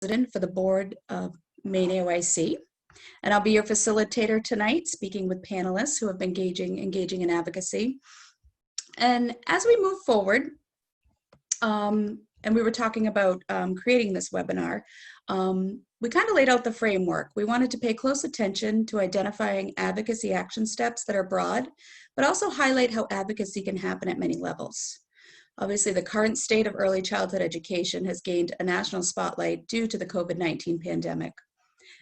President for the board of MaineAEYC, and I'll be your facilitator tonight, speaking with panelists who have been engaging in advocacy. And as we move forward, and we were talking about creating this webinar, we kind of laid out the framework. We wanted to pay close attention to identifying advocacy action steps that are broad, but also highlight how advocacy can happen at many levels. Obviously, the current state of early childhood education has gained a national spotlight due to the COVID-19 pandemic.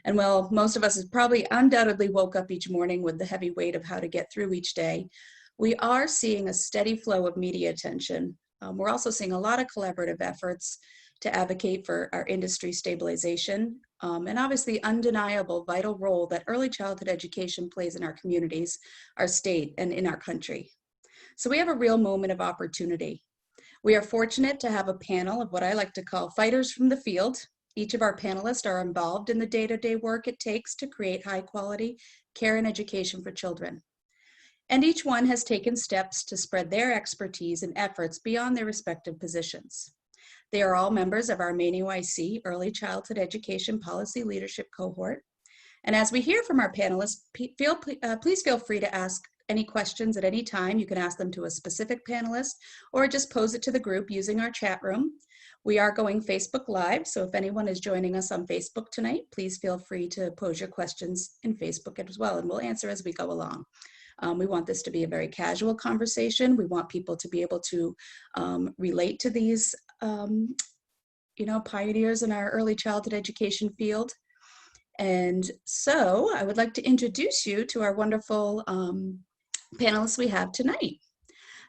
And while most of us has probably undoubtedly woke up each morning with the heavy weight of how to get through each day, we are seeing a steady flow of media attention. We're also seeing a lot of collaborative efforts to advocate for our industry stabilization, and obviously undeniable vital role that early childhood education plays in our communities, our state, and in our country. So we have a real moment of opportunity. We are fortunate to have a panel of what I like to call fighters from the field. Each of our panelists are involved in the day-to-day work it takes to create high-quality care and education for children. And each one has taken steps to spread their expertise and efforts beyond their respective positions. They are all members of our MaineAEYC Early Childhood Education Policy Leadership Cohort. And as we hear from our panelists, please feel free to ask any questions at any time. You can ask them to a specific panelist or just pose it to the group using our chat room. We are going Facebook Live, so if anyone is joining us on Facebook tonight, please feel free to pose your questions in Facebook as well, and we'll answer as we go along. We want this to be a very casual conversation. We want people to be able to relate to these pioneers in our early childhood education field. And so I would like to introduce you to our wonderful panelists we have tonight.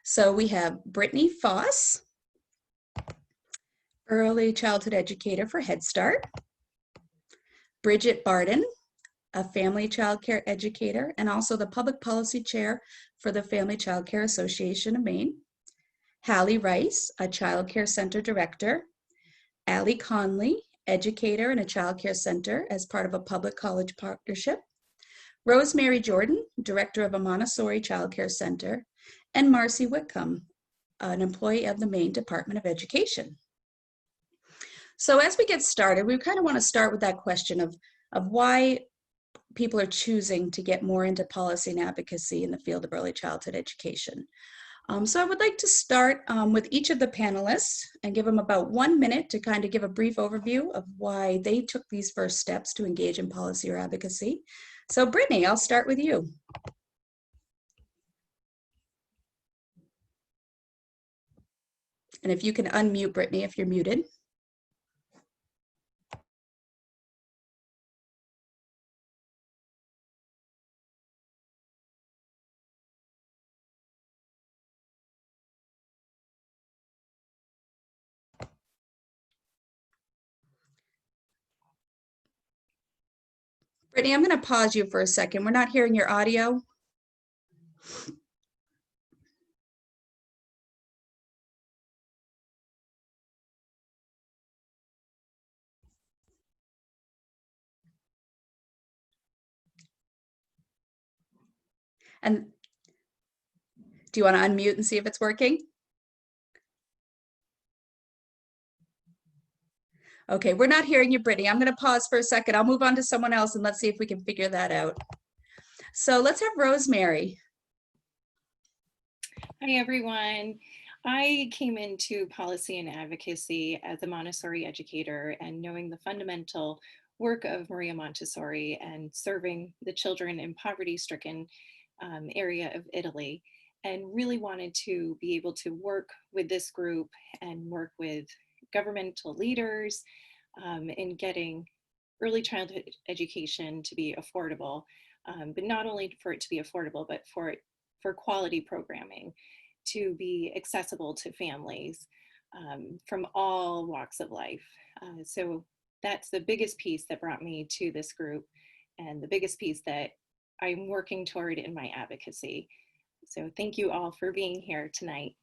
So we have Brittany Foss, early childhood educator for Head Start, Bridget Marden, a family child care educator and also the public policy chair for the Family Child Care Association of Maine, Haleigh Rice, a child care center director, Allie Conley, educator in a child care center as part of a public college partnership, Rosemary Jordan, director of a Montessori child care center, and Marcy Whitcomb, an employee of the Maine Department of Education. So as we get started, we kind of want to start with that question of why people are choosing to get more into policy and advocacy in the field of early childhood education. So I would like to start with each of the panelists and give them about 1 minute to kind of give a brief overview of why they took these first steps to engage in policy or advocacy. So Brittany, I'll start with you. And if you can unmute Brittany if you're muted. Brittany, I'm going to pause you for a second. We're not hearing your audio. And do you want to unmute and see if it's working? Okay, we're not hearing you, Brittany. I'm going to pause for a second. I'll move on to someone else and let's see if we can figure that out. So let's have Rosemary. Hi, everyone. I came into policy and advocacy as a Montessori educator and knowing the fundamental work of Maria Montessori and serving the children in poverty-stricken area of Italy, and really wanted to be able to work with this group and work with governmental leaders in getting early childhood education to be affordable, but not only for it to be affordable, but for quality programming to be accessible to families from all walks of life. So that's the biggest piece that brought me to this group and the biggest piece that I'm working toward in my advocacy. So thank you all for being here tonight.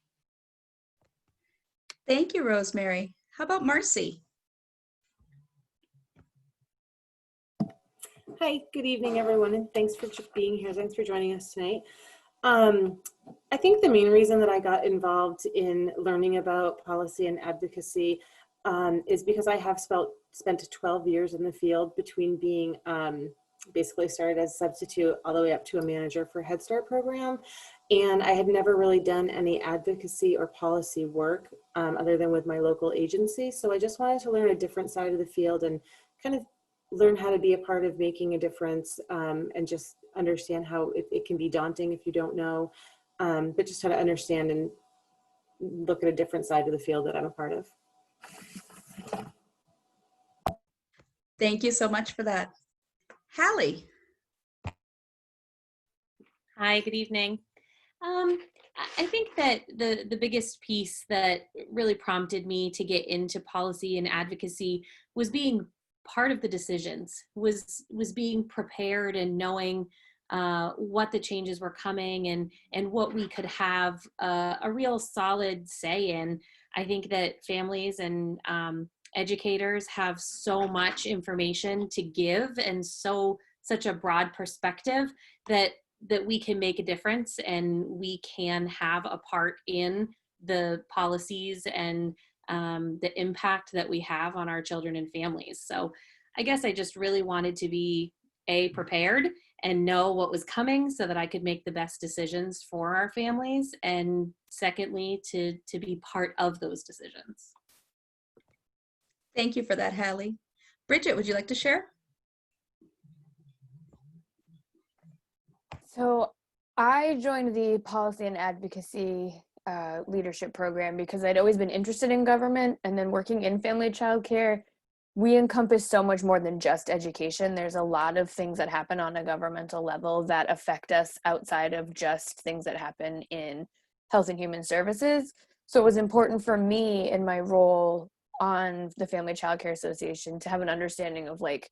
Thank you, Rosemary. How about Marcy? Hi, good evening, everyone, and thanks for being here. Thanks for joining us tonight. I think the main reason that I got involved in learning about policy and advocacy is because I have spent 12 years in the field between being basically started as a substitute all the way up to a manager for Head Start program. And I had never really done any advocacy or policy work other than with my local agency. So I just wanted to learn a different side of the field and kind of learn how to be a part of making a difference, and just understand how it can be daunting if you don't know, but just how to understand and look at a different side of the field that I'm a part of. Thank you so much for that. Haleigh. Hi, good evening. I think that the biggest piece that really prompted me to get into policy and advocacy was being part of the decisions, was being prepared and knowing what the changes were coming and what we could have a real solid say in. I think that families and educators have so much information to give and such a broad perspective that we can make a difference and we can have a part in the policies and the impact that we have on our children and families. So I guess I just really wanted to be prepared and know what was coming so that I could make the best decisions for our families, and secondly, to be part of those decisions. Thank you for that, Haleigh. Bridget, would you like to share? So I joined the policy and advocacy leadership program because I'd always been interested in government, and then working in family childcare, we encompass so much more than just education. There's a lot of things that happen on a governmental level that affect us outside of just things that happen in health and human services. So it was important for me in my role on the Family Child Care Association to have an understanding of like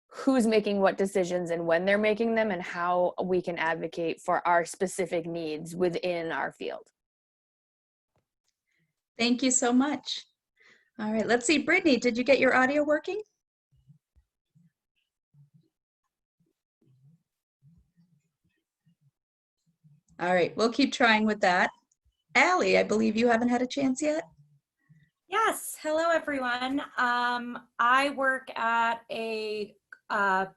who's making what decisions and when they're making them and how we can advocate for our specific needs within our field. Thank you so much. All right, let's see. Brittany, did you get your audio working? All right, we'll keep trying with that. Allie, I believe you haven't had a chance yet. Yes, hello everyone. I work at a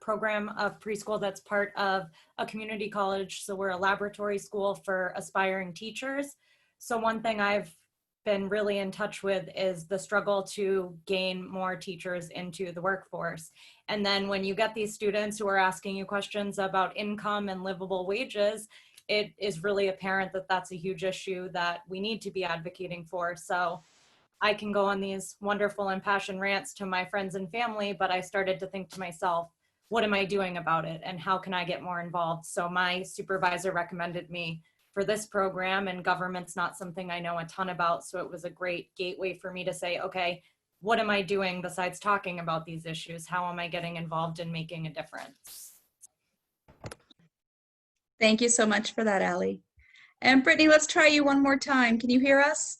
program of preschool that's part of a community college. So we're a laboratory school for aspiring teachers. So one thing I've been really in touch with is the struggle to gain more teachers into the workforce. And then when you get these students who are asking you questions about income and livable wages, it is really apparent that that's a huge issue that we need to be advocating for. So I can go on these wonderful impassioned rants to my friends and family, but I started to think to myself, what am I doing about it and how can I get more involved? So my supervisor recommended me for this program, and government's not something I know a ton about. So it was a great gateway for me to say, okay, what am I doing besides talking about these issues? How am I getting involved in making a difference? Thank you so much for that, Allie. And Brittany, let's try you one more time. Can you hear us?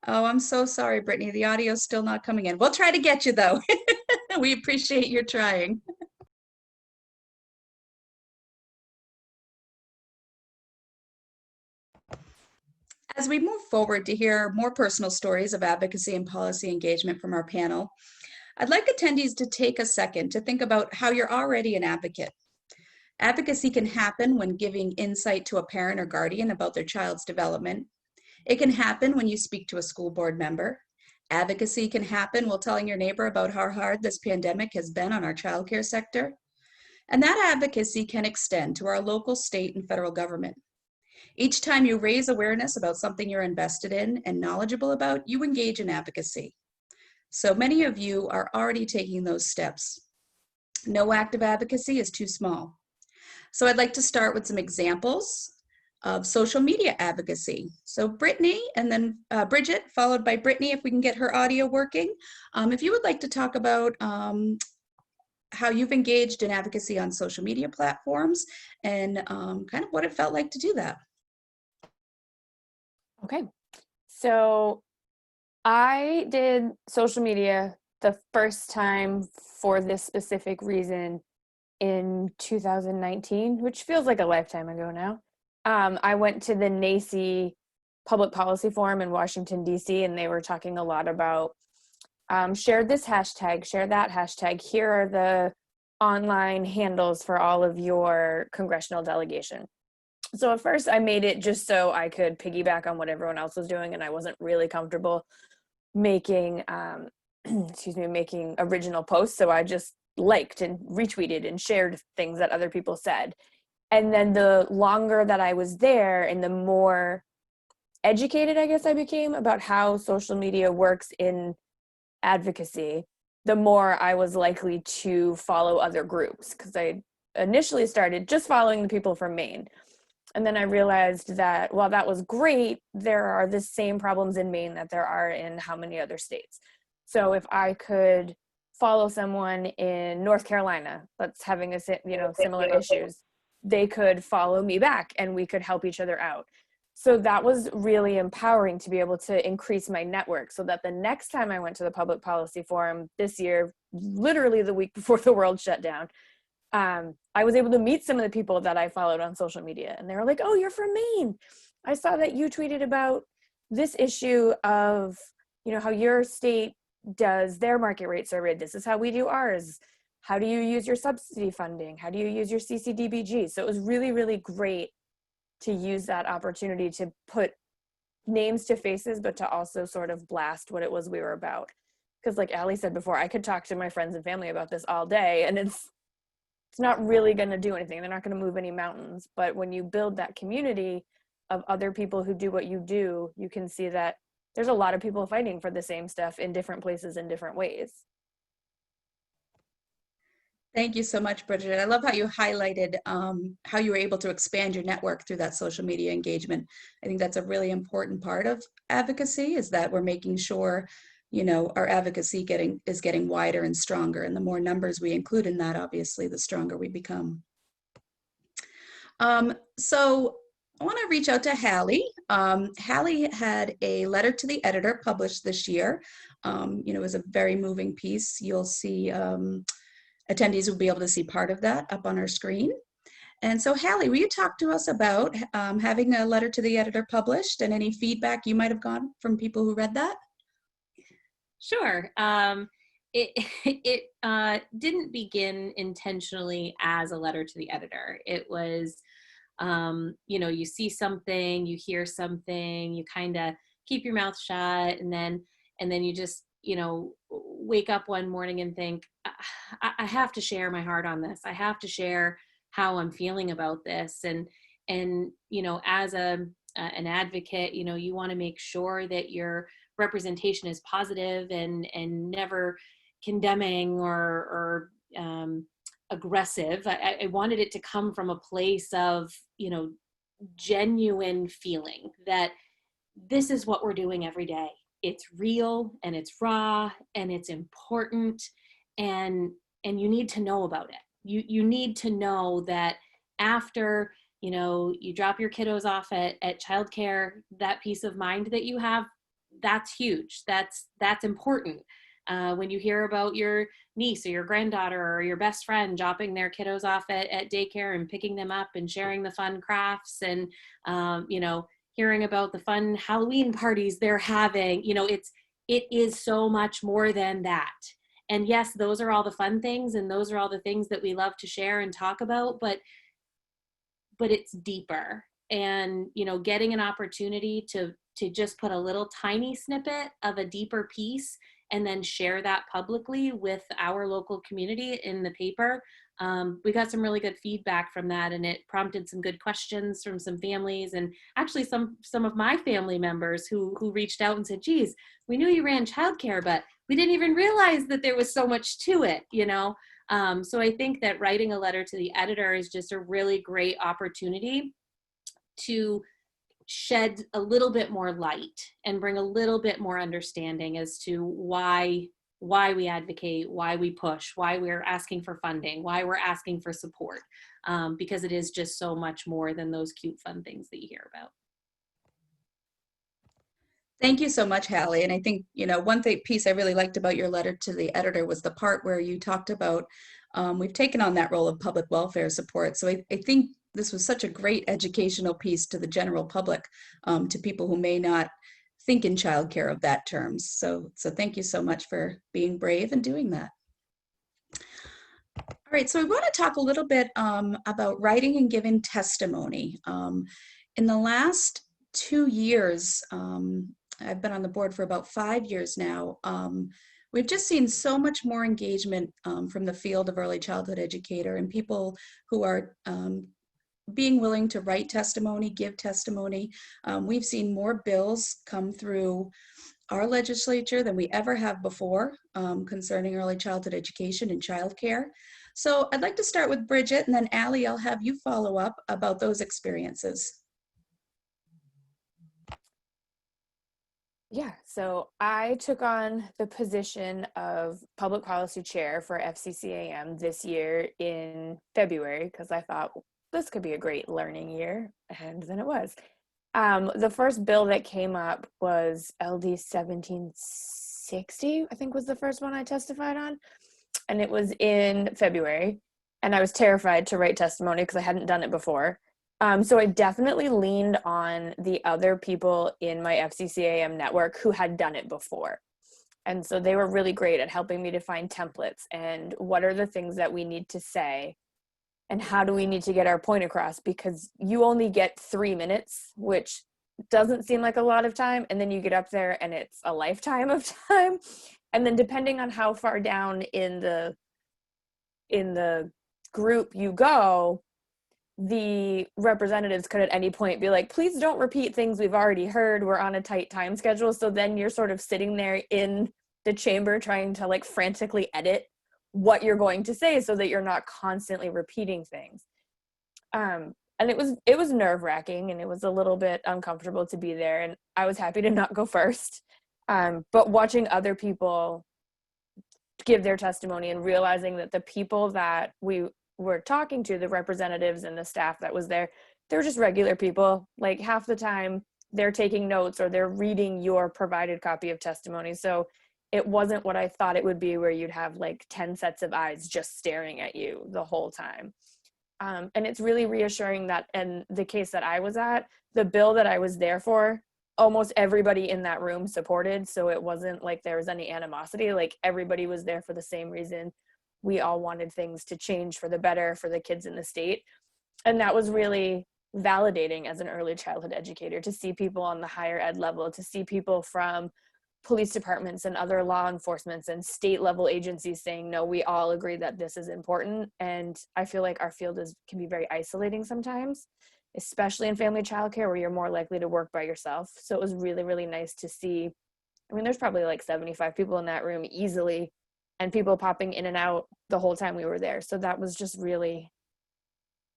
Oh, I'm so sorry, Brittany. The audio is still not coming in. We'll try to get you though. We appreciate your trying. As we move forward to hear more personal stories of advocacy and policy engagement from our panel, I'd like attendees to take a second to think about how you're already an advocate. Advocacy can happen when giving insight to a parent or guardian about their child's development. It can happen when you speak to a school board member. Advocacy can happen while telling your neighbor about how hard this pandemic has been on our childcare sector. And that advocacy can extend to our local, state, and federal government. Each time you raise awareness about something you're invested in and knowledgeable about, you engage in advocacy. So many of you are already taking those steps. No act of advocacy is too small. So I'd like to start with some examples of social media advocacy. So Brittany and then Bridget, followed by Brittany, if we can get her audio working. If you would like to talk about how you've engaged in advocacy on social media platforms and kind of what it felt like to do that. Okay, so I did social media the first time for this specific reason in 2019, which feels like a lifetime ago now. I went to the MaineAEYC Public Policy Forum in Washington, D.C., and they were talking a lot about share this hashtag, share that hashtag. Here are the online handles for all of your congressional delegation. So at first I made it just so I could piggyback on what everyone else was doing, and I wasn't really comfortable making, making original posts. So I just liked and retweeted and shared things that other people said. And then the longer that I was there and the more educated, I guess, I became about how social media works in advocacy, the more I was likely to follow other groups, because I initially started just following the people from Maine. And then I realized that while that was great, there are the same problems in Maine that there are in how many other states. So if I could follow someone in North Carolina that's having a, similar issues, they could follow me back and we could help each other out. So that was really empowering to be able to increase my network, so that the next time I went to the Public Policy Forum this year, literally the week before the world shut down, I was able to meet some of the people that I followed on social media, and they were like, "Oh, you're from Maine. I saw that you tweeted about this issue of, how your state does their market rate survey. This is how we do ours. How do you use your subsidy funding? How do you use your CCDBG?" So it was really, really great to use that opportunity to put names to faces, but to also sort of blast what it was we were about. Because like Haleigh said before, I could talk to my friends and family about this all day, and it's not really going to do anything. They're not going to move any mountains. But when you build that community of other people who do what you do, you can see that there's a lot of people fighting for the same stuff in different places in different ways. Thank you so much, Bridget. I love how you highlighted how you were able to expand your network through that social media engagement. I think that's a really important part of advocacy, is that we're making sure, our advocacy is getting wider and stronger. And the more numbers we include in that, obviously, the stronger we become. So I want to reach out to Haleigh. Haleigh had a letter to the editor published this year. It was a very moving piece. You'll see attendees will be able to see part of that up on our screen. And so Haleigh, will you talk to us about having a letter to the editor published and any feedback you might have gotten from people who read that? Sure. It didn't begin intentionally as a letter to the editor. It was, you see something, you hear something, you kind of keep your mouth shut, and then you just, wake up one morning and think, I have to share my heart on this. I have to share how I'm feeling about this. And as an advocate, you want to make sure that your representation is positive and never condemning or aggressive. I wanted it to come from a place of, genuine feeling that this is what we're doing every day. It's real and it's raw and it's important, and you need to know about it. You need to know that after, you drop your kiddos off at childcare, that peace of mind that you have, that's huge. That's important. When you hear about your niece or your granddaughter or your best friend dropping their kiddos off at daycare and picking them up and sharing the fun crafts and, hearing about the fun Halloween parties they're having, it is so much more than that. And yes, those are all the fun things, and those are all the things that we love to share and talk about, but it's deeper. And, getting an opportunity to just put a little tiny snippet of a deeper piece and then share that publicly with our local community in the paper. We got some really good feedback from that, and it prompted some good questions from some families, and actually some of my family members who reached out and said, geez, we knew you ran childcare, but we didn't even realize that there was so much to it, So I think that writing a letter to the editor is just a really great opportunity to shed a little bit more light and bring a little bit more understanding as to why we advocate, why we push, why we're asking for funding, why we're asking for support, because it is just so much more than those cute, fun things that you hear about. Thank you so much, Haleigh. And I think, one piece I really liked about your letter to the editor was the part where you talked about, we've taken on that role of public welfare support. So I think this was such a great educational piece to the general public, to people who may not think in childcare of that terms. So thank you so much for being brave and doing that. All right, so we want to talk a little bit about writing and giving testimony. In the last 2 years, I've been on the board for about 5 years now. We've just seen so much more engagement from the field of early childhood educator and people who are being willing to write testimony, give testimony. We've seen more bills come through our legislature than we ever have before concerning early childhood education and childcare. So I'd like to start with Bridget, and then Haleigh, I'll have you follow up about those experiences. Yeah, so I took on the position of public policy chair for FCCAM this year in February because I thought this could be a great learning year, and then it was. The first bill that came up was LD 1760, I think was the first one I testified on, and it was in February, and I was terrified to write testimony because I hadn't done it before. So I definitely leaned on the other people in my FCCAM network who had done it before. And so they were really great at helping me to find templates and what are the things that we need to say and how do we need to get our point across, because you only get 3 minutes, which doesn't seem like a lot of time. And then you get up there and it's a lifetime of time. And then depending on how far down in the group you go, the representatives could at any point be like, please don't repeat things we've already heard. We're on a tight time schedule. So then you're sort of sitting there in the chamber trying to like frantically edit what you're going to say so that you're not constantly repeating things. And it was nerve-wracking and it was a little bit uncomfortable to be there. And I was happy to not go first. But watching other people give their testimony and realizing that the people that we were talking to, the representatives and the staff that was there, they're just regular people. Like half the time they're taking notes or they're reading your provided copy of testimony. So it wasn't what I thought it would be, where you'd have like 10 sets of eyes just staring at you the whole time. And it's really reassuring that in the case that I was at, the bill that I was there for, almost everybody in that room supported. So it wasn't like there was any animosity. Like everybody was there for the same reason. We all wanted things to change for the better for the kids in the state. And that was really validating as an early childhood educator, to see people on the higher ed level, to see people from police departments and other law enforcements and state level agencies saying, no, we all agree that this is important. And I feel like our field can be very isolating sometimes, especially in family childcare where you're more likely to work by yourself. So it was really, really nice to see. I mean, there's probably like 75 people in that room easily, and people popping in and out the whole time we were there. So that was just really,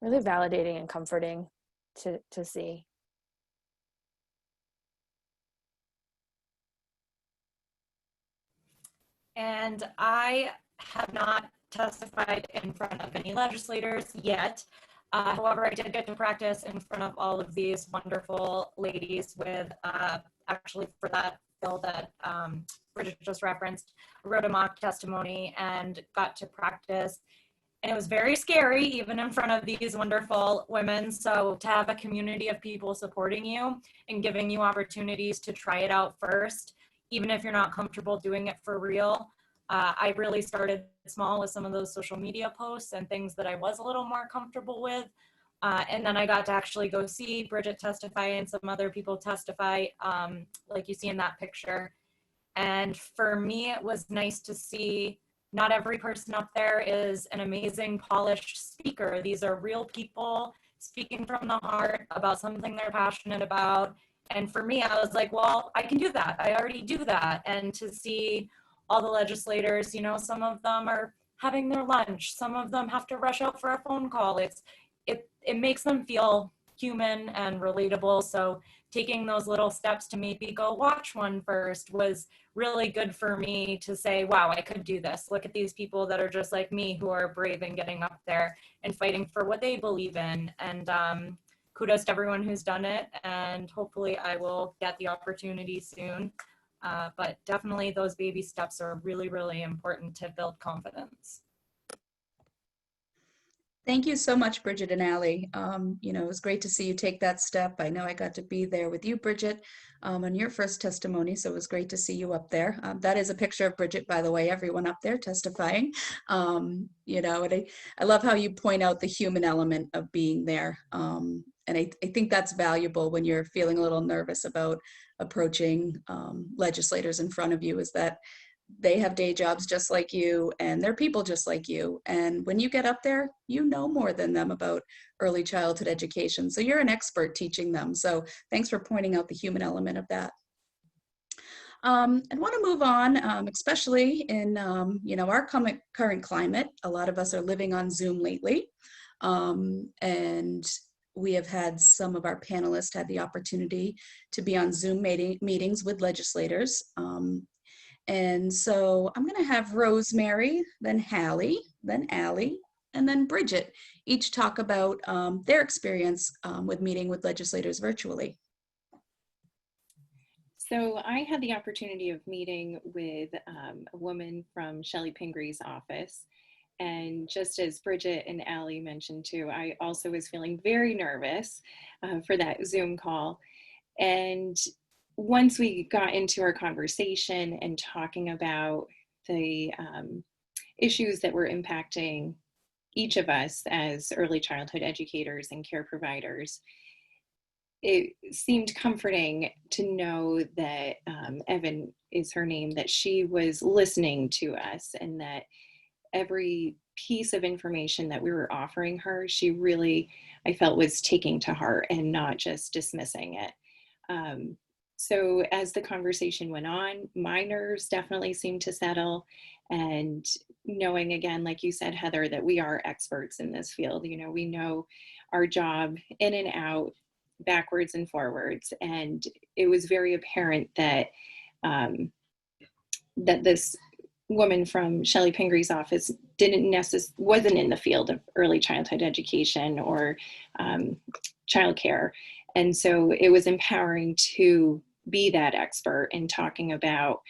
really validating and comforting to see. And I have not testified in front of any legislators yet. However, I did get to practice in front of all of these wonderful ladies with, actually for that bill that Bridget just referenced, I wrote a mock testimony and got to practice. And it was very scary, even in front of these wonderful women. So to have a community of people supporting you and giving you opportunities to try it out first, even if you're not comfortable doing it for real. I really started small with some of those social media posts and things that I was a little more comfortable with. And then I got to actually go see Bridget testify and some other people testify, like you see in that picture. And for me, it was nice to see not every person up there is an amazing, polished speaker. These are real people speaking from the heart about something they're passionate about. And for me, I was like, well, I can do that. I already do that. And to see all the legislators, you know, some of them are having their lunch. Some of them have to rush out for a phone call. It makes them feel human and relatable. So taking those little steps to maybe go watch one first was really good for me to say, wow, I could do this. Look at these people that are just like me, who are brave and getting up there and fighting for what they believe in. And kudos to everyone who's done it. And hopefully I will get the opportunity soon. But definitely those baby steps are really, really important to build confidence. Thank you so much, Bridget and Haleigh. It was great to see you take that step. I know I got to be there with you, Bridget, on your first testimony, so it was great to see you up there. That is a picture of Bridget, by the way, everyone up there testifying. And I love how you point out the human element of being there. And I think that's valuable when you're feeling a little nervous about approaching legislators in front of you, is that they have day jobs just like you, and they're people just like you. And when you get up there, you know more than them about early childhood education. So you're an expert teaching them. So thanks for pointing out the human element of that. I want to move on, especially in our current climate. A lot of us are living on Zoom lately, and we have had some of our panelists had the opportunity to be on Zoom meetings with legislators. And so I'm going to have Rosemary, then Haleigh, then Allie, and then Bridget each talk about their experience with meeting with legislators virtually. So I had the opportunity of meeting with a woman from Shelley Pingree's office. And just as Bridget and Allie mentioned too, I also was feeling very nervous for that Zoom call. And once we got into our conversation and talking about the issues that were impacting each of us as early childhood educators and care providers, it seemed comforting to know that Evan is her name, that she was listening to us, and that every piece of information that we were offering her, she really, I felt, was taking to heart and not just dismissing it. So as the conversation went on, my nerves definitely seemed to settle, and knowing, again, like you said, Heather, that we are experts in this field. We know our job in and out, backwards and forwards, and it was very apparent that that this woman from Shelley Pingree's office wasn't in the field of early childhood education or childcare. And so it was empowering to be that expert in talking about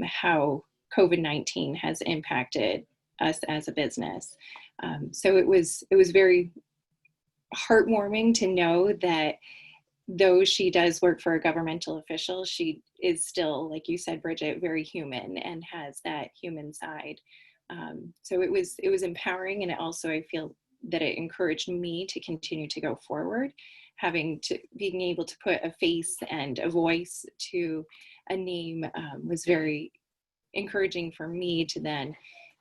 how COVID-19 has impacted us as a business. So it was very heartwarming to know that though she does work for a governmental official, she is still, like you said, Bridget, very human and has that human side. So it was empowering, and it also, I feel that it encouraged me to continue to go forward. Being able to put a face and a voice to a name was very encouraging for me to then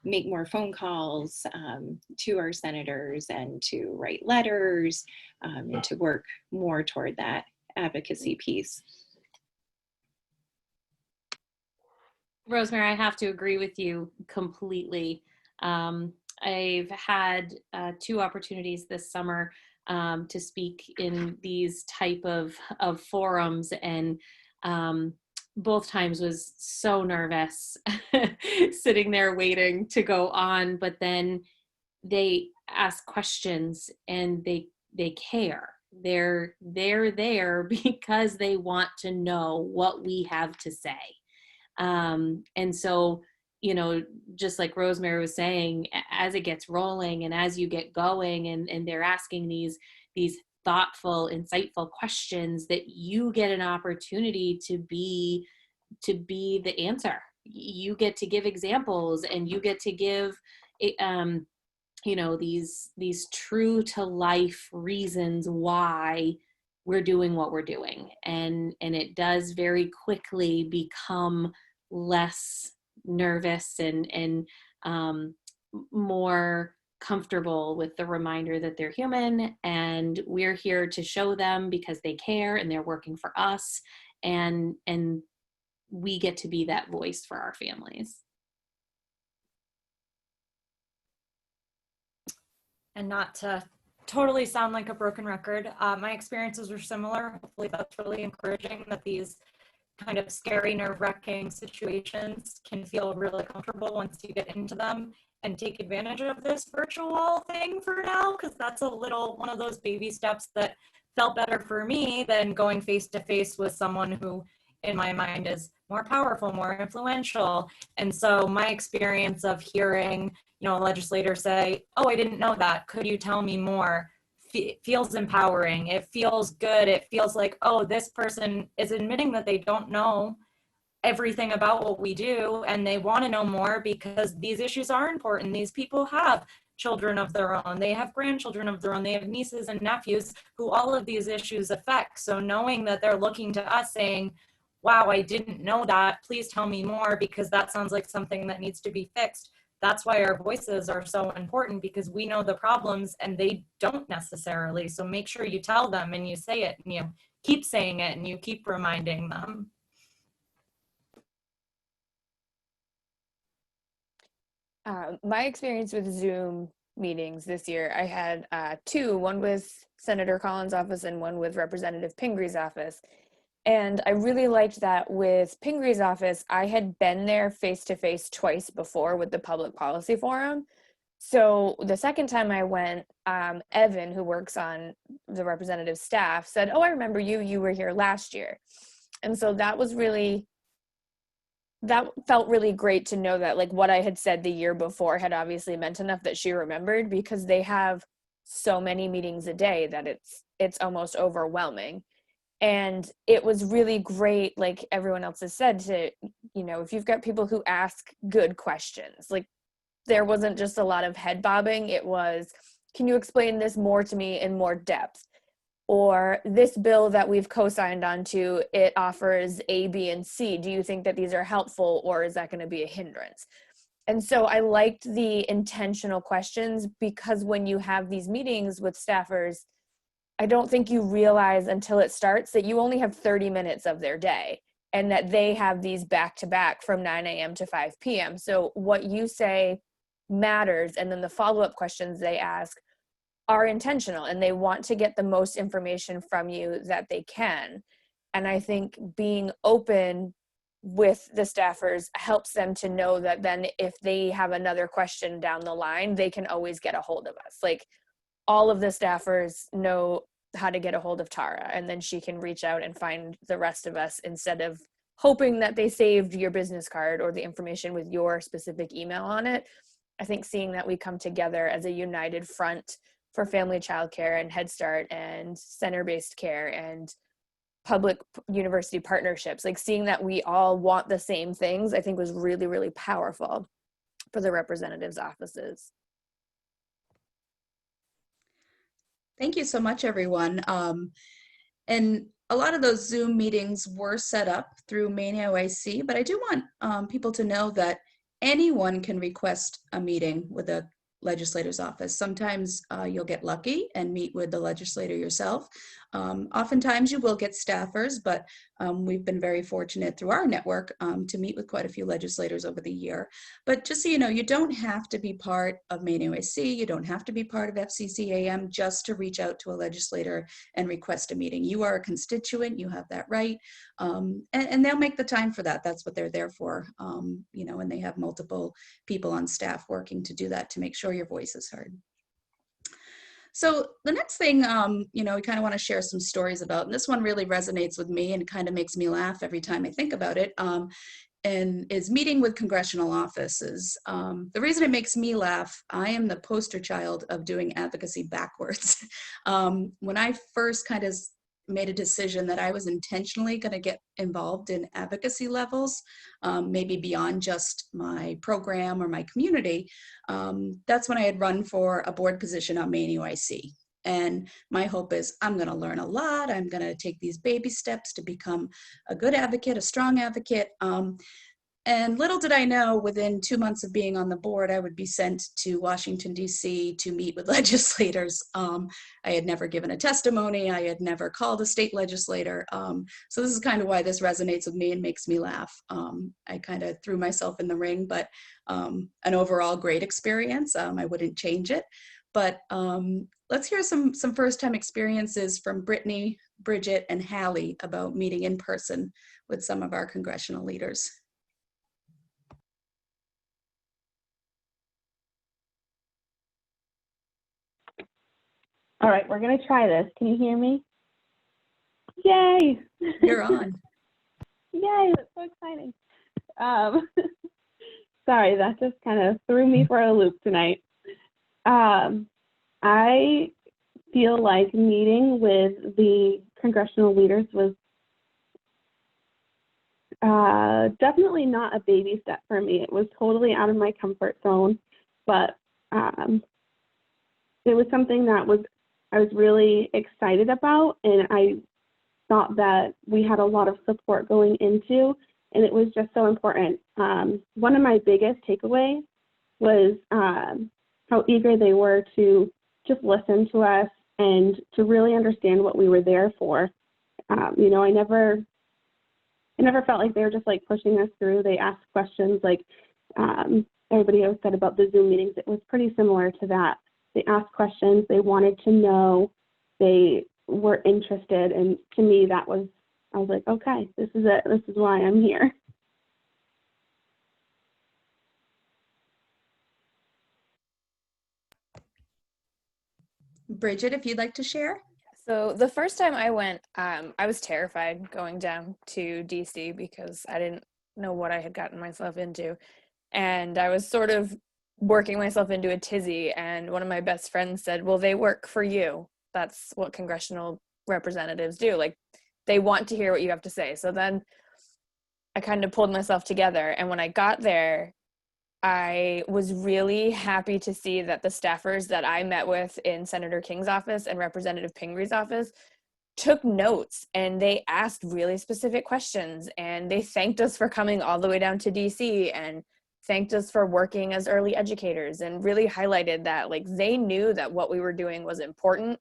make more phone calls to our senators and to write letters and to work more toward that advocacy piece. Rosemary, I have to agree with you completely. I've had 2 opportunities this summer to speak in these type of forums, and both times was so nervous sitting there waiting to go on, but then they ask questions and they care. They're there because they want to know what we have to say. And so, just like Rosemary was saying, as it gets rolling and as you get going and they're asking these thoughtful, insightful questions, that you get an opportunity to be the answer. You get to give examples, and you get to give these true to life reasons why we're doing what we're doing, and it does very quickly become less nervous and more comfortable with the reminder that they're human, and we're here to show them because they care and they're working for us, and we get to be that voice for our families. And not to totally sound like a broken record, my experiences were similar. Hopefully that's really encouraging, that these kind of scary, nerve-wracking situations can feel really comfortable once you get into them, and take advantage of this virtual thing for now, because that's one of those baby steps that felt better for me than going face-to-face with someone who, in my mind, is more powerful, more influential. And so my experience of hearing, a legislator say, oh, I didn't know that. Could you tell me more? Feels empowering. It feels good. It feels like, oh, this person is admitting that they don't know everything about what we do and they want to know more because these issues are important. These people have children of their own. They have grandchildren of their own. They have nieces and nephews who all of these issues affect. So knowing that they're looking to us saying, wow, I didn't know that. Please tell me more because that sounds like something that needs to be fixed. That's why our voices are so important, because we know the problems and they don't necessarily. So make sure you tell them and you say it and you keep saying it and you keep reminding them. My experience with Zoom meetings this year, I had two, one with Senator Collins' office and one with Representative Pingree's office. And I really liked that with Pingree's office, I had been there face-to-face twice before with the Public Policy Forum. So the second time I went, Evan, who works on the representative's staff, said, oh, I remember you, you were here last year. And so that felt really great to know that, like, what I had said the year before had obviously meant enough that she remembered, because they have so many meetings a day that it's almost overwhelming. And it was really great, like everyone else has said, to, if you've got people who ask good questions, like there wasn't just a lot of head bobbing. It was, can you explain this more to me in more depth? Or this bill that we've co-signed onto, it offers A, B, and C. Do you think that these are helpful, or is that going to be a hindrance? And so I liked the intentional questions, because when you have these meetings with staffers, I don't think you realize until it starts that you only have 30 minutes of their day, and that they have these back to back from 9 a.m. to 5 p.m. So what you say matters, and then the follow-up questions they ask are intentional, and they want to get the most information from you that they can. And I think being open with the staffers helps them to know that then if they have another question down the line, they can always get a hold of us. Like, all of the staffers know how to get a hold of Tara, and then she can reach out and find the rest of us, instead of hoping that they saved your business card or the information with your specific email on it. I think seeing that we come together as a united front for family childcare and Head Start and center-based care and public university partnerships, like seeing that we all want the same things, I think was really, really powerful for the representatives' offices. Thank you so much, everyone. And a lot of those Zoom meetings were set up through MaineAEYC, but I do want people to know that anyone can request a meeting with a legislator's office. Sometimes you'll get lucky and meet with the legislator yourself. Oftentimes you will get staffers, but we've been very fortunate through our network to meet with quite a few legislators over the year. But just so you know, you don't have to be part of MaineAEYC, you don't have to be part of FCCAM just to reach out to a legislator and request a meeting. You are a constituent, you have that right, and they'll make the time for that. That's what they're there for, and they have multiple people on staff working to do that, to make sure your voice is heard. So the next thing, we kind of want to share some stories about, and this one really resonates with me and kind of makes me laugh every time I think about it, and is meeting with congressional offices. The reason it makes me laugh, I am the poster child of doing advocacy backwards. When I first kind of made a decision that I was intentionally going to get involved in advocacy levels, maybe beyond just my program or my community, that's when I had run for a board position on MaineAEYC. And my hope is I'm going to learn a lot. I'm going to take these baby steps to become a good advocate, a strong advocate. And little did I know, within 2 months of being on the board, I would be sent to Washington, D.C. to meet with legislators. I had never given a testimony. I had never called a state legislator. So this is kind of why this resonates with me and makes me laugh. I kind of threw myself in the ring, but an overall great experience. I wouldn't change it. But let's hear some first-time experiences from Brittany, Bridget, and Haleigh about meeting in person with some of our congressional leaders. All right, we're going to try this. Can you hear me? Yay! You're on. Yay, that's so exciting. Sorry, that just kind of threw me for a loop tonight. I feel like meeting with the congressional leaders was definitely not a baby step for me. It was totally out of my comfort zone, but it was something that I was really excited about, and I thought that we had a lot of support going into, and it was just so important. One of my biggest takeaways was how eager they were to just listen to us and to really understand what we were there for. You know, I never felt like they were just like pushing us through. They asked questions like everybody else said about the Zoom meetings. It was pretty similar to that. They asked questions. They wanted to know. They were interested. And to me, I was like, okay, this is it. This is why I'm here. Bridget, if you'd like to share. So the first time I went, I was terrified going down to DC because I didn't know what I had gotten myself into. And I was sort of working myself into a tizzy. And one of my best friends said, well, they work for you. That's what congressional representatives do. Like, they want to hear what you have to say. So then I kind of pulled myself together. And when I got there, I was really happy to see that the staffers that I met with in Senator King's office and Representative Pingree's office took notes, and they asked really specific questions, and they thanked us for coming all the way down to DC and thanked us for working as early educators, and really highlighted that like they knew that what we were doing was important,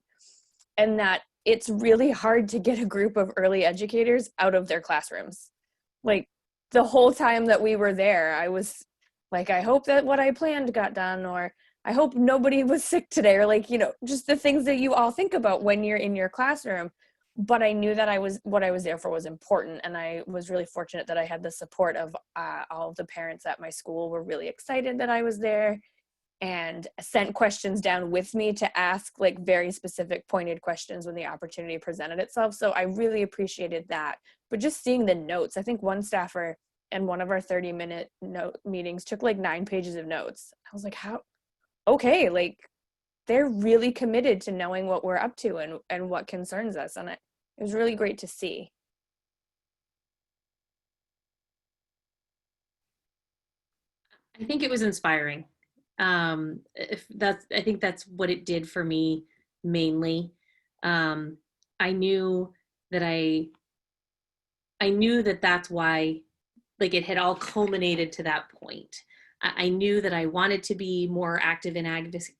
and that it's really hard to get a group of early educators out of their classrooms. Like, the whole time that we were there, I was like, I hope that what I planned got done, or I hope nobody was sick today, or like, you know, just the things that you all think about when you're in your classroom. But I knew that what I was there for was important, and I was really fortunate that I had the support of all of the parents at my school were really excited that I was there, and sent questions down with me to ask like very specific pointed questions when the opportunity presented itself. So I really appreciated that. But just seeing the notes, I think one staffer in one of our 30-minute note meetings took like 9 pages of notes. I was like, how? Okay, like they're really committed to knowing what we're up to and what concerns us. And it was really great to see. I think it was inspiring. I think that's what it did for me mainly. I knew that that's why, like, it had all culminated to that point. I knew that I wanted to be more active in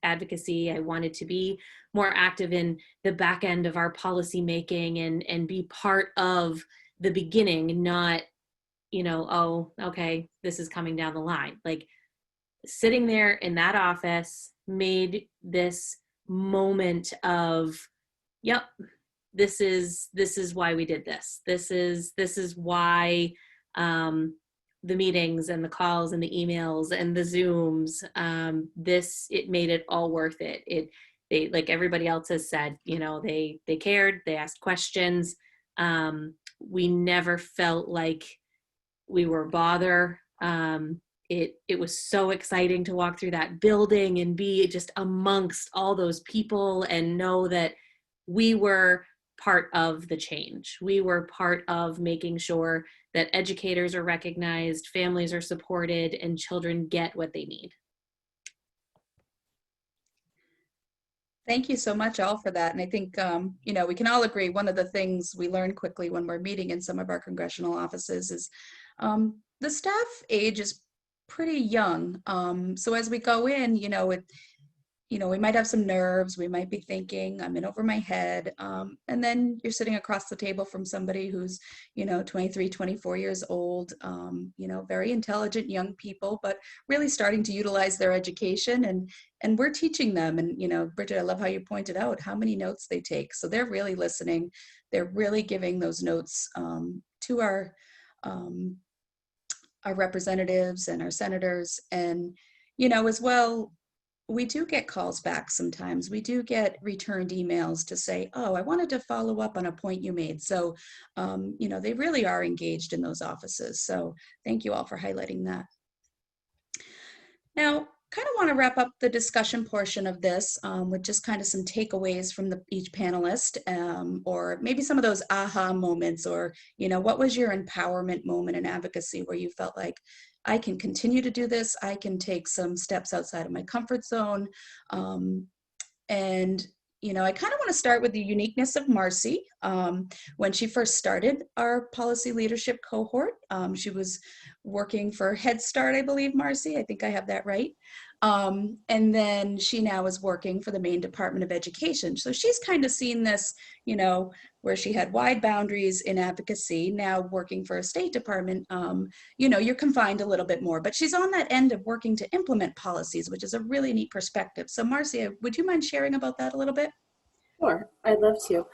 advocacy. I wanted to be more active in the back end of our policy making and be part of the beginning, not, you know, oh, okay, this is coming down the line. Like, sitting there in that office made this moment of, yep, this is why we did this. This is why the meetings and the calls and the emails and the Zooms, it made it all worth it. They, like everybody else has said, you know, they cared, they asked questions. We never felt like we were a bother. It was so exciting to walk through that building and be just amongst all those people and know that we were part of the change. We were part of making sure that educators are recognized, families are supported, and children get what they need. Thank you so much all for that. And I think, you know, we can all agree one of the things we learn quickly when we're meeting in some of our congressional offices is the staff age is pretty young. So as we go in, you know, we might have some nerves. We might be thinking, I'm in over my head. And then you're sitting across the table from somebody who's, you know, 23, 24 years old, you know, very intelligent young people, but really starting to utilize their education and we're teaching them. And, you know, Bridget, I love how you pointed out how many notes they take. So they're really listening. They're really giving those notes to our representatives and our senators. And, you know, as well, we do get calls back sometimes. We do get returned emails to say, oh, I wanted to follow up on a point you made. So, you know, they really are engaged in those offices. So thank you all for highlighting that. Now, kind of want to wrap up the discussion portion of this with just kind of some takeaways from each panelist, or maybe some of those aha moments, or, what was your empowerment moment in advocacy where you felt like, I can continue to do this, I can take some steps outside of my comfort zone. And I kind of want to start with the uniqueness of Marcy. When she first started our policy leadership cohort, she was working for Head Start, I believe, Marcy. I think I have that right. And then she now is working for the Maine Department of Education. So she's kind of seen this, where she had wide boundaries in advocacy, now working for a State Department, you're confined a little bit more, but she's on that end of working to implement policies, which is a really neat perspective. So Marcy, would you mind sharing about that a little bit? Sure, I'd love to.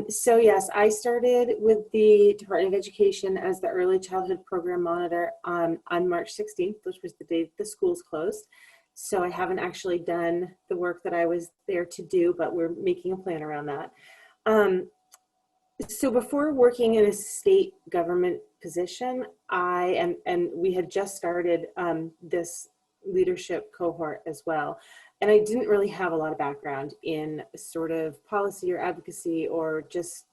So yes, I started with the Department of Education as the Early Childhood Program Monitor on March 16th, which was the day the schools closed. So I haven't actually done the work that I was there to do, but we're making a plan around that. So before working in a state government position, and we had just started this leadership cohort as well. And I didn't really have a lot of background in sort of policy or advocacy or just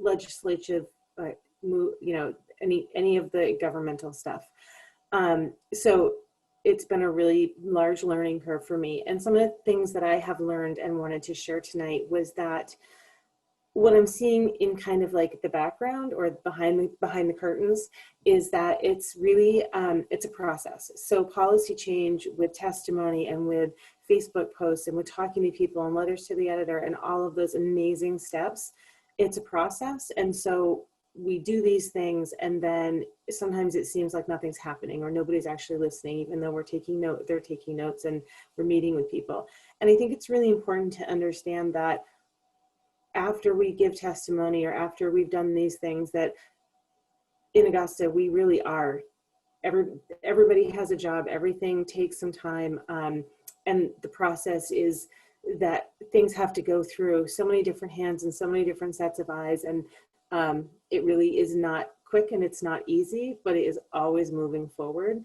legislative, any of the governmental stuff. So it's been a really large learning curve for me. And some of the things that I have learned and wanted to share tonight was that what I'm seeing in kind of like the background or behind the curtains is that it's really, it's a process. So policy change with testimony and with Facebook posts and with talking to people and letters to the editor and all of those amazing steps, it's a process. And so we do these things and then sometimes it seems like nothing's happening or nobody's actually listening, even though they're taking notes and we're meeting with people. And I think it's really important to understand that after we give testimony or after we've done these things, that in Augusta, we really are, everybody has a job, everything takes some time. And the process is that things have to go through so many different hands and so many different sets of eyes. And it really is not quick and it's not easy, but it is always moving forward.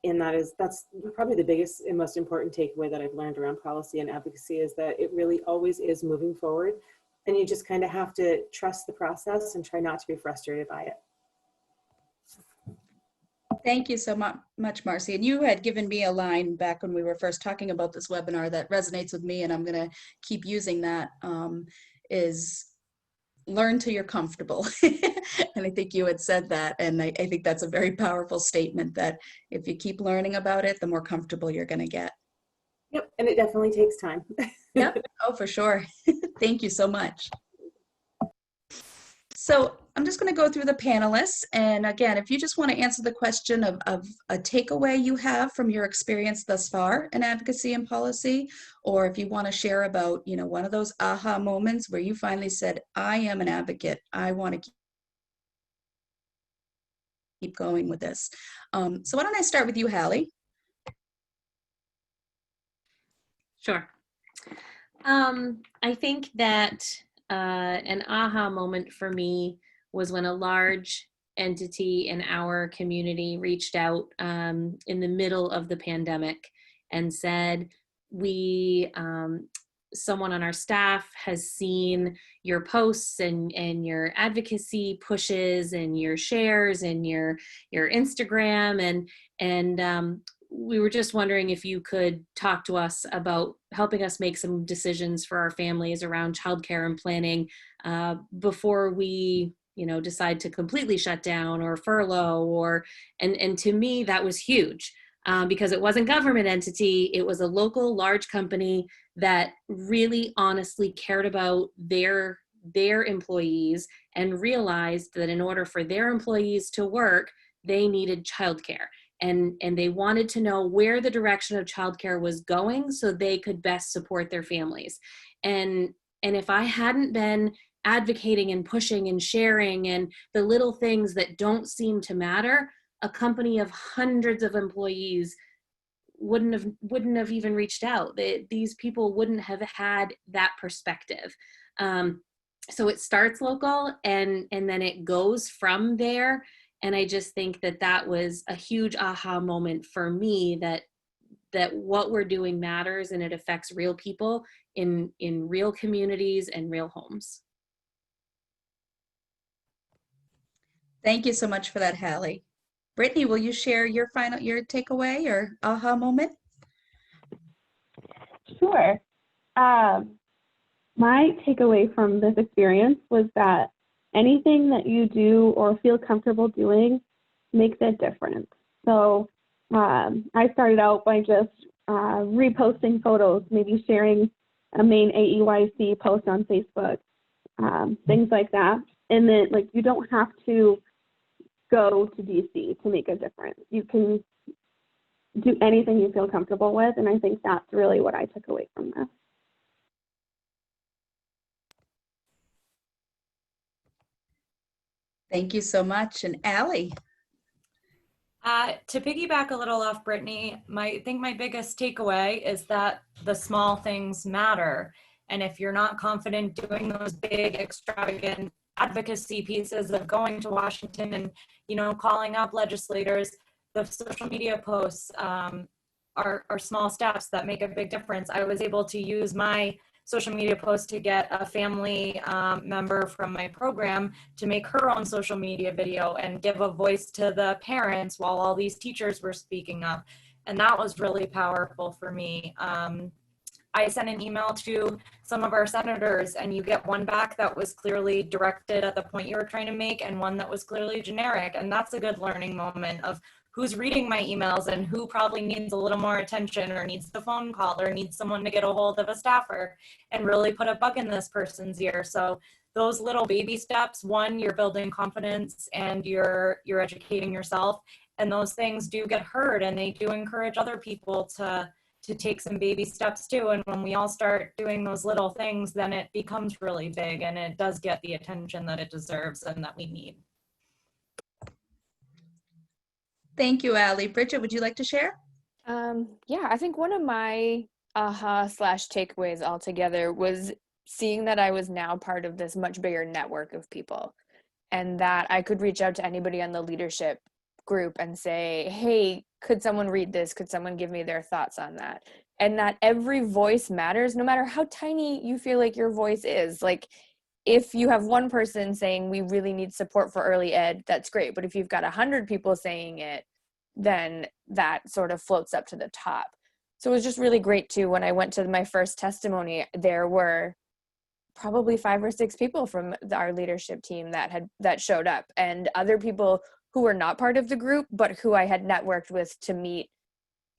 And that's probably the biggest and most important takeaway that I've learned around policy and advocacy is that it really always is moving forward. And you just kind of have to trust the process and try not to be frustrated by it. Thank you so much, Marcy. And you had given me a line back when we were first talking about this webinar that resonates with me, and I'm going to keep using that, is learn till you're comfortable. And I think you had said that, and I think that's a very powerful statement that if you keep learning about it, the more comfortable you're going to get. Yep, and it definitely takes time. Yep, oh, for sure. Thank you so much. So I'm just going to go through the panelists. And again, if you just want to answer the question of a takeaway you have from your experience thus far in advocacy and policy, or if you want to share about, one of those aha moments where you finally said, I am an advocate, I want to keep going with this. So why don't I start with you, Haleigh? Sure. I think that an aha moment for me was when a large entity in our community reached out in the middle of the pandemic and said, someone on our staff has seen your posts and your advocacy pushes and your shares and your Instagram and we were just wondering if you could talk to us about helping us make some decisions for our families around childcare and planning before we, decide to completely shut down or furlough and to me, that was huge because it wasn't government entity. It was a local large company that really honestly cared about their employees and realized that in order for their employees to work, they needed childcare. And they wanted to know where the direction of childcare was going so they could best support their families. And if I hadn't been advocating and pushing and sharing and the little things that don't seem to matter, a company of hundreds of employees wouldn't have even reached out. These people wouldn't have had that perspective. So it starts local and then it goes from there. And I just think that was a huge aha moment for me that that what we're doing matters and it affects real people in real communities and real homes. Thank you so much for that, Haleigh. Brittany, will you share your takeaway or aha moment? Sure. My takeaway from this experience was that anything that you do or feel comfortable doing makes a difference. So I started out by just reposting photos, maybe sharing a MaineAEYC post on Facebook, things like that. And then, like, you don't have to go to DC to make a difference. You can do anything you feel comfortable with, and I think that's really what I took away from this. Thank you so much. And Allie? To piggyback a little off Brittany, I think my biggest takeaway is that the small things matter. And if you're not confident doing those big, extravagant advocacy pieces of going to Washington and, you know, calling up legislators, the social media posts are small steps that make a big difference. I was able to use my social media post to get a family member from my program to make her own social media video and give a voice to the parents while all these teachers were speaking up. And that was really powerful for me. I sent an email to some of our senators, and you get one back that was clearly directed at the point you were trying to make and one that was clearly generic. And that's a good learning moment of who's reading my emails and who probably needs a little more attention or needs the phone call or needs someone to get a hold of a staffer and really put a bug in this person's ear. So those little baby steps, one, you're building confidence and you're educating yourself, and those things do get heard and they do encourage other people to take some baby steps too. And when we all start doing those little things, then it becomes really big and it does get the attention that it deserves and that we need. Thank you, Allie. Bridget, would you like to share? Yeah, I think one of my aha/takeaways altogether was seeing that I was now part of this much bigger network of people, and that I could reach out to anybody on the leadership group and say, hey, could someone read this? Could someone give me their thoughts on that? And that every voice matters, no matter how tiny you feel like your voice is. Like, if you have one person saying we really need support for early ed, that's great. But if you've got 100 people saying it, then that sort of floats up to the top. So it was just really great too. When I went to my first testimony, there were probably 5 or 6 people from our leadership team that showed up, and other people who were not part of the group, but who I had networked with to meet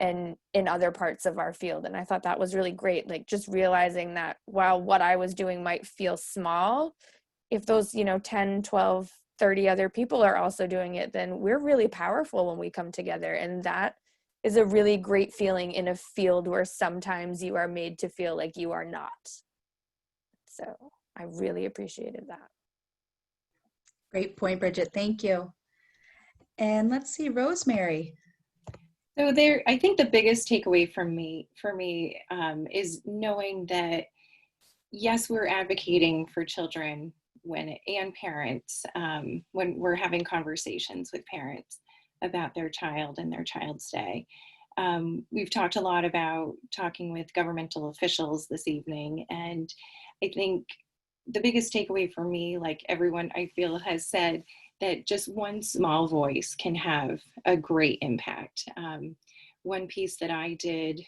and in other parts of our field. And I thought that was really great. Like, just realizing that while what I was doing might feel small, if those, 10, 12, 30 other people are also doing it, then we're really powerful when we come together. And that is a really great feeling in a field where sometimes you are made to feel like you are not. So I really appreciated that. Great point, Bridget. Thank you. And let's see, Rosemary. So I think the biggest takeaway for me is knowing that, yes, we're advocating for children and parents when we're having conversations with parents about their child and their child's day. We've talked a lot about talking with governmental officials this evening, and I think the biggest takeaway for me, like everyone I feel has said, that just one small voice can have a great impact. One piece that I did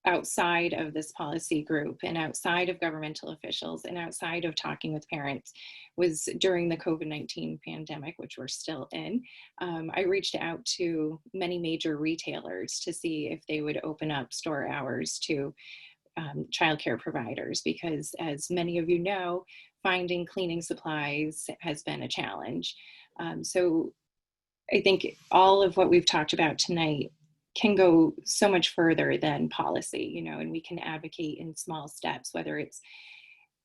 outside of this policy group and outside of governmental officials and outside of talking with parents was during the COVID-19 pandemic, which we're still in. I reached out to many major retailers to see if they would open up store hours to childcare providers, because as many of you know, finding cleaning supplies has been a challenge. So I think all of what we've talked about tonight can go so much further than policy, and we can advocate in small steps, whether it's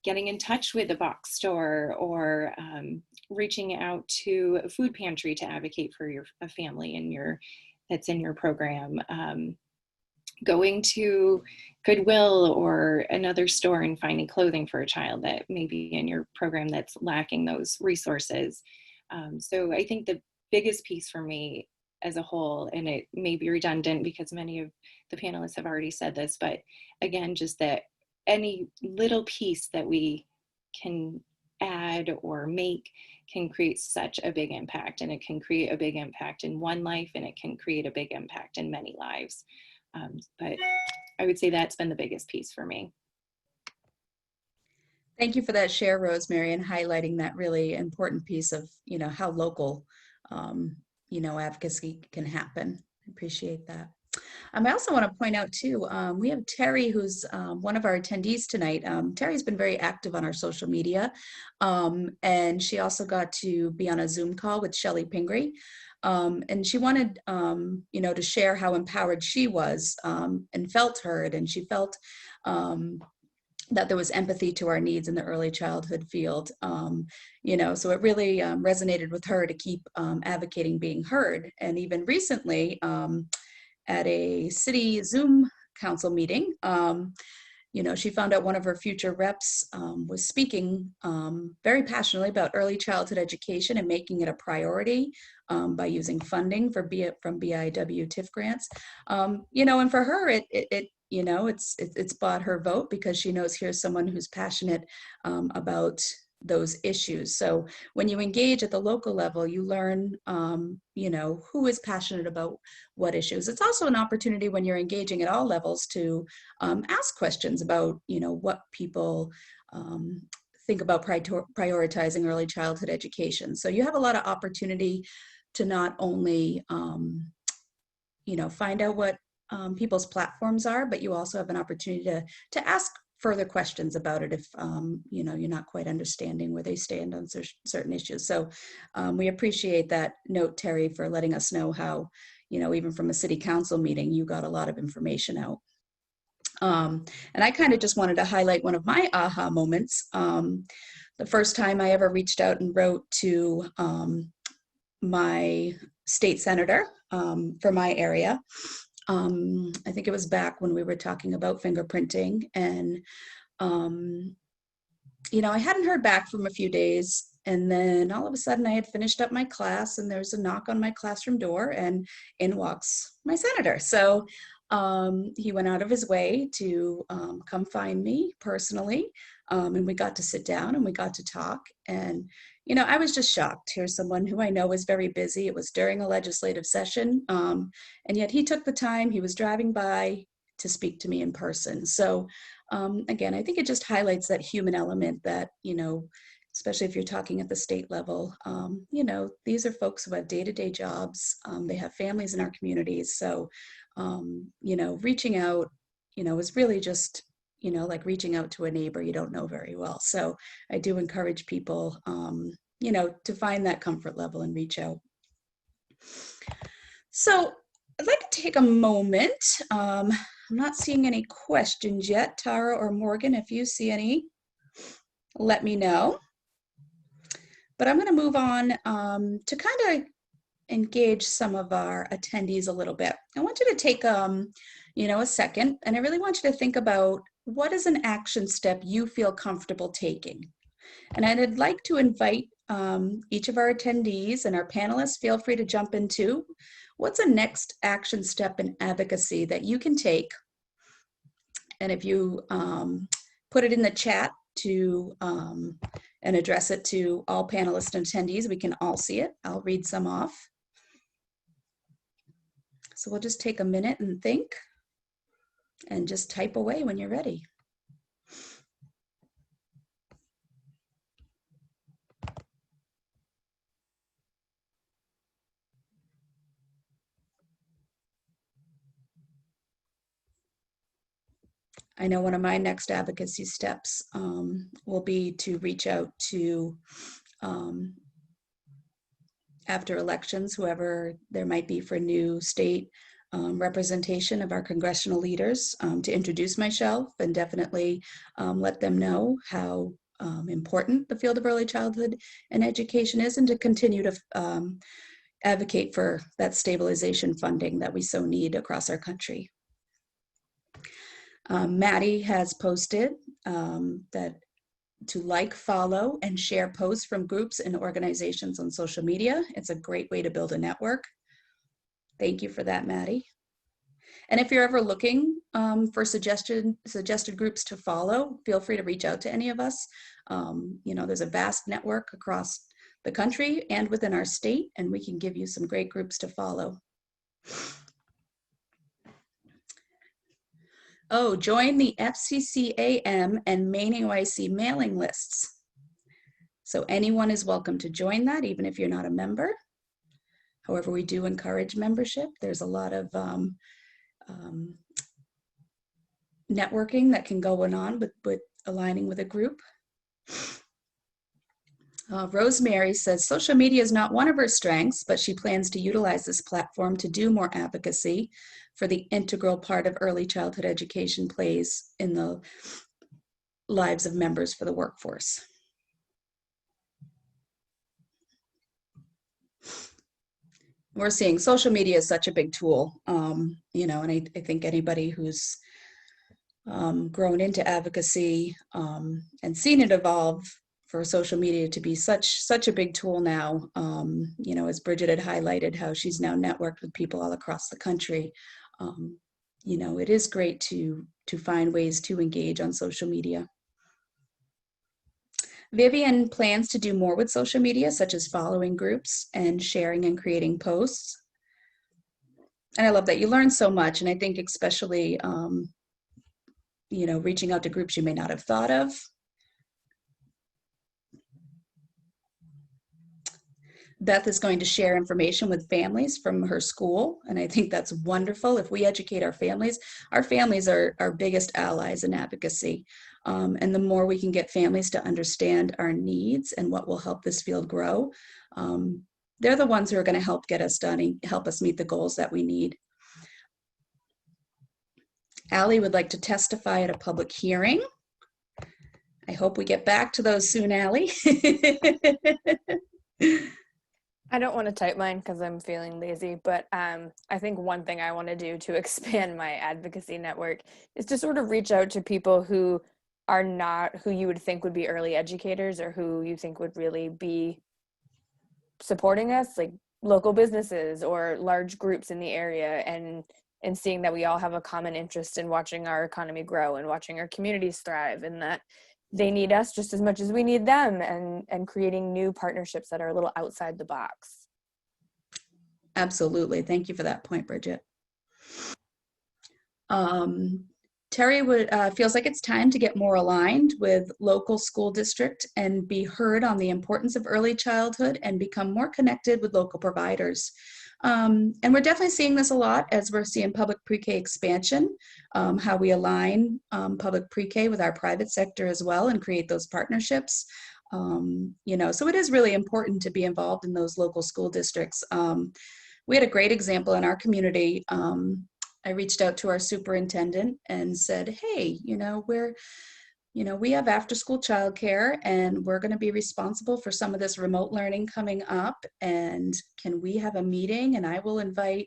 getting in touch with a box store or reaching out to a food pantry to advocate for a family that's in your program. Going to Goodwill or another store and finding clothing for a child that may be in your program that's lacking those resources. So I think the biggest piece for me as a whole. And it may be redundant because many of the panelists have already said this, but again, just that any little piece that we can add or make can create such a big impact, and it can create a big impact in one life, and it can create a big impact in many lives. But I would say that's been the biggest piece for me. Thank you for that share, Rosemary, and highlighting that really important piece of, how local, advocacy can happen. I appreciate that. I also want to point out too, we have Terry, who's one of our attendees tonight. Terry's been very active on our social media, and she also got to be on a Zoom call with Shelley Pingree. And she wanted, to share how empowered she was and felt heard, and she felt that there was empathy to our needs in the early childhood field. So it really resonated with her to keep advocating being heard. And even recently, at a city Zoom council meeting, she found out one of her future reps was speaking very passionately about early childhood education and making it a priority by using funding from BIW TIF grants. And for her, it's bought her vote because she knows here's someone who's passionate about those issues. So when you engage at the local level, you learn, who is passionate about what issues. It's also an opportunity when you're engaging at all levels to ask questions about, what people think about prioritizing early childhood education. So you have a lot of opportunity to not only, find out what people's platforms are, but you also have an opportunity to ask further questions about it if you're not quite understanding where they stand on certain issues. So we appreciate that note, Terry, for letting us know how, even from a city council meeting, you got a lot of information out. And I kind of just wanted to highlight one of my aha moments. The first time I ever reached out and wrote to my state senator for my area. I think it was back when we were talking about fingerprinting, and I hadn't heard back from a few days, and then all of a sudden I had finished up my class and there's a knock on my classroom door, and in walks my senator. So he went out of his way to come find me personally, and we got to sit down and we got to talk. And I was just shocked. Here's someone who I know is very busy. It was during a legislative session, and yet he took the time. He was driving by to speak to me in person. So again, I think it just highlights that human element that, especially if you're talking at the state level, these are folks who have day-to-day jobs. They have families in our communities. So, reaching out, is really just, like reaching out to a neighbor you don't know very well. So I do encourage people, to find that comfort level and reach out. So I'd like to take a moment. I'm not seeing any questions yet. Tara or Morgan, if you see any, let me know. But I'm going to move on to kind of engage some of our attendees a little bit. I want you to take, a second, and I really want you to think about what is an action step you feel comfortable taking. And I'd like to invite each of our attendees and our panelists, feel free to jump into what's a next action step in advocacy that you can take. And if you put it in the chat to and address it to all panelists and attendees, we can all see it. I'll read some off. So we'll just take a minute and think and just type away when you're ready. I know one of my next advocacy steps will be to reach out to, after elections, whoever there might be for new state representation of our congressional leaders, to introduce myself and definitely let them know how important the field of early childhood and education is, and to continue to advocate for that stabilization funding that we so need across our country. Maddie has posted that to like, follow, and share posts from groups and organizations on social media. It's a great way to build a network. Thank you for that, Maddie. And if you're ever looking for suggested groups to follow, feel free to reach out to any of us. You know, there's a vast network across the country and within our state, and we can give you some great groups to follow. Oh, join the FCCAM and MaineAEYC mailing lists. So anyone is welcome to join that, even if you're not a member. However, we do encourage membership. There's a lot of networking that can go on with aligning with a group. Rosemary says social media is not one of her strengths, but she plans to utilize this platform to do more advocacy for the integral part of early childhood education plays in the lives of members for the workforce. We're seeing social media is such a big tool, you know, and I think anybody who's grown into advocacy and seen it evolve for social media to be such a big tool now, you know, as Bridget had highlighted how she's now networked with people all across the country. You know, it is great to find ways to engage on social media. Vivian plans to do more with social media, such as following groups and sharing and creating posts. And I love that you learn so much. And I think especially, you know, reaching out to groups you may not have thought of. Beth is going to share information with families from her school, and I think that's wonderful. If we educate our families are our biggest allies in advocacy. And the more we can get families to understand our needs and what will help this field grow, they're the ones who are going to help get us done and help us meet the goals that we need. Allie would like to testify at a public hearing. I hope we get back to those soon, Allie. I don't want to type mine because I'm feeling lazy, but I think one thing I want to do to expand my advocacy network is to sort of reach out to people who are not who you would think would be early educators or who you think would really be supporting us, like local businesses or large groups in the area, and seeing that we all have a common interest in watching our economy grow and watching our communities thrive, and that they need us just as much as we need them, and creating new partnerships that are a little outside the box. Absolutely. Thank you for that point, Bridget. Terry feels like it's time to get more aligned with local school district and be heard on the importance of early childhood and become more connected with local providers. And we're definitely seeing this a lot as we're seeing public pre-K expansion, how we align public pre-K with our private sector as well and create those partnerships. You know, so it is really important to be involved in those local school districts. We had a great example in our community. I reached out to our superintendent and said, hey, you know, we have after school childcare and we're going to be responsible for some of this remote learning coming up. And can we have a meeting? And I will invite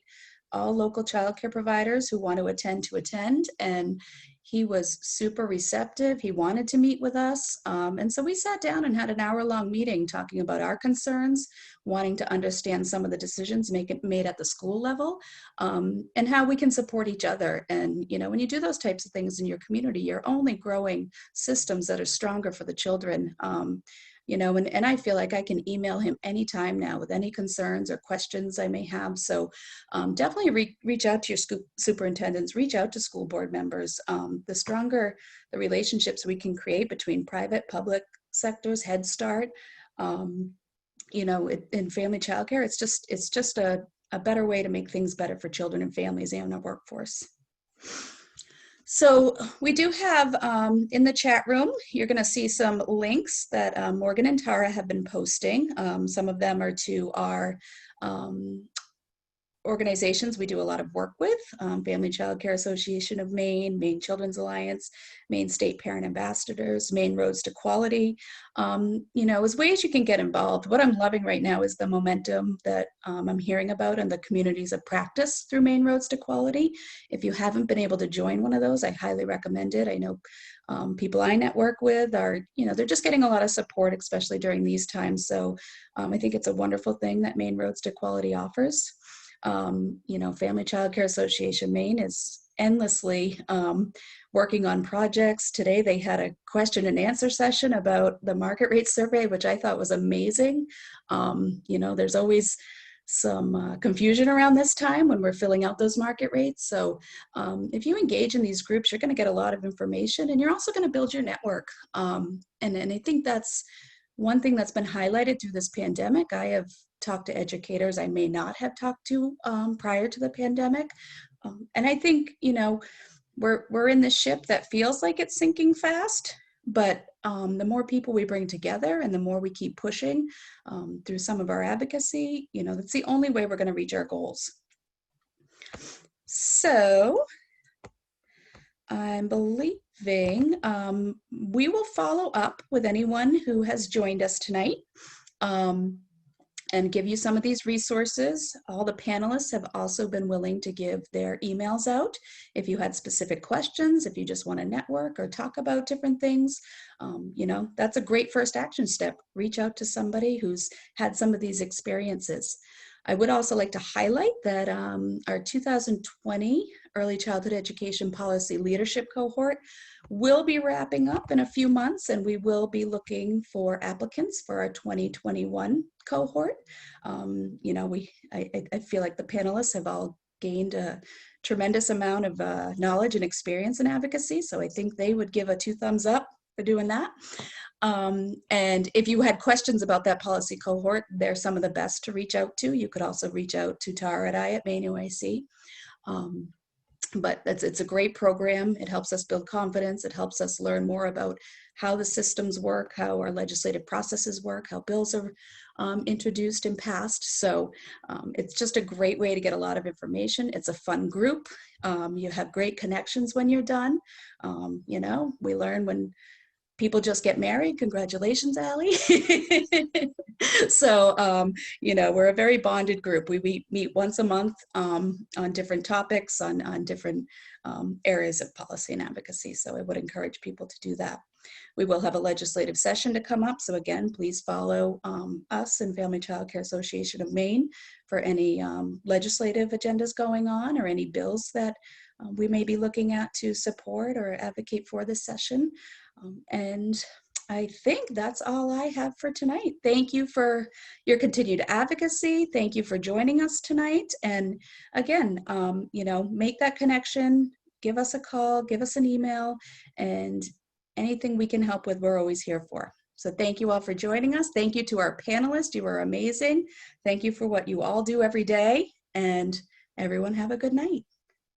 all local childcare providers who want to attend. And he was super receptive. He wanted to meet with us. And so we sat down and had an hour-long meeting talking about our concerns, wanting to understand some of the decisions made at the school level, and how we can support each other. And, you know, when you do those types of things in your community, you're only growing systems that are stronger for the children. You know, and I feel like I can email him anytime now with any concerns or questions I may have. So definitely reach out to your superintendents, reach out to school board members. The stronger the relationships we can create between private, public sectors, Head Start, you know, in family childcare, it's just a better way to make things better for children and families and our workforce. So we do have in the chat room, you're going to see some links that Morgan and Tara have been posting. Some of them are to our organizations we do a lot of work with, Family Child Care Association of Maine, Maine Children's Alliance, Maine State Parent Ambassadors, Maine Roads to Quality, you know, as ways you can get involved. What I'm loving right now is the momentum that I'm hearing about in the communities of practice through Maine Roads to Quality. If you haven't been able to join one of those, I highly recommend it. I know people I network with are, you know, they're just getting a lot of support, especially during these times. So I think it's a wonderful thing that Maine Roads to Quality offers. You know, Family Child Care Association Maine is endlessly working on projects. Today they had a question and answer session about the market rate survey, which I thought was amazing. You know, there's always some confusion around this time when we're filling out those market rates. So if you engage in these groups, you're going to get a lot of information, and you're also going to build your network. And I think that's one thing that's been highlighted through this pandemic. I have talked to educators I may not have talked to prior to the pandemic. And I think, you know, we're in this ship that feels like it's sinking fast, but the more people we bring together and the more we keep pushing through some of our advocacy, you know, that's the only way we're going to reach our goals. So I'm believing we will follow up with anyone who has joined us tonight and give you some of these resources. All the panelists have also been willing to give their emails out. If you had specific questions, if you just want to network or talk about different things, you know, that's a great first action step. Reach out to somebody who's had some of these experiences. I would also like to highlight that our 2020 Early Childhood Education Policy Leadership Cohort will be wrapping up in a few months, and we will be looking for applicants for our 2021 cohort. You know, I feel like the panelists have all gained a tremendous amount of knowledge and experience in advocacy, so I think they would give a 2 thumbs up for doing that. And if you had questions about that policy cohort, they're some of the best to reach out to. You could also reach out to Tara and I at MaineAEYC. But it's a great program. It helps us build confidence. It helps us learn more about how the systems work, how our legislative processes work, how bills are introduced and passed. So it's just a great way to get a lot of information. It's a fun group. You have great connections when you're done. You know, we learn when people just get married. Congratulations, Haleigh. So, you know, we're a very bonded group. We meet once a month on different topics, on different areas of policy and advocacy. So I would encourage people to do that. We will have a legislative session to come up. So again, please follow us and Family Child Care Association of Maine for any legislative agendas going on or any bills that we may be looking at to support or advocate for this session. And I think that's all I have for tonight. Thank you for your continued advocacy. Thank you for joining us tonight. And again, you know, make that connection, give us a call, give us an email, and anything we can help with, we're always here for. So thank you all for joining us. Thank you to our panelists. You are amazing. Thank you for what you all do every day. And everyone have a good night.